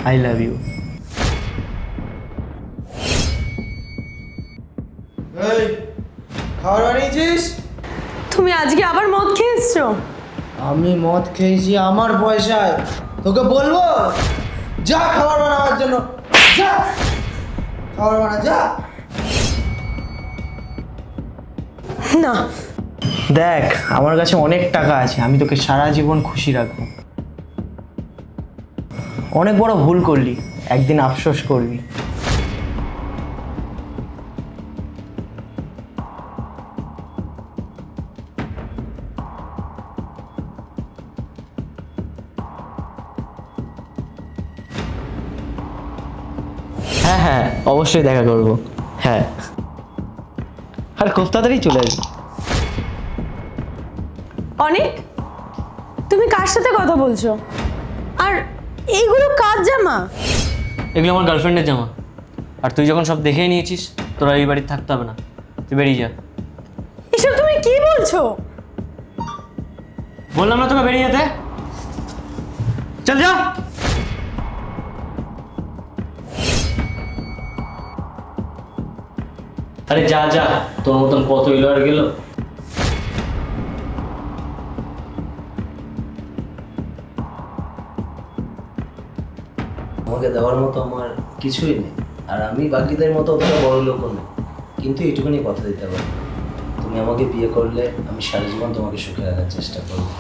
I love you. এই খাবার বানিয়েছিস? তুমি আজকে আবার মদ খেয়ে এসছো? আমি মদ খেয়েছি আমার পয়সায়, তোকে বলবো যা খাবার বানাবার জন্য, যা খাবার বানা যা। না, দেখ আমার কাছে অনেক টাকা আছে, আমি তোকে সারা জীবন খুশি রাখবো। অনেক বড় ভুল করলি, একদিন আফসোস করবি। হ্যাঁ হ্যাঁ অবশ্যই দেখা করবো। হ্যাঁ, আর খুব তাড়াতাড়ি চলে আসবি। অনেক, তুমি কার সাথে কথা বলছো? আর এইগুলো কার জামা? এগুলো আমার গার্লফ্রেন্ডের জামা। আর তুই যখন সব দেখেই নিয়েছিস, তোরা এই বাড়িতে থাকতে হবে না, তুই বেরিয়ে যা। এসব তুমি কি বলছো? বললাম না তোকে বেরিয়ে যেতে, চল যা। আরে যা যা, তোর মতন কত এলো আর গেল। তোমাকে দেওয়ার মতো আমার কিছুই নেই, আর আমি বাকিদের মতো অতটা বড় লোকও নেই, কিন্তু এইটুকুনি কথা দিতে পারি, তুমি আমাকে বিয়ে করলে আমি সারা জীবন তোমাকে সুখে রাখার চেষ্টা করবো।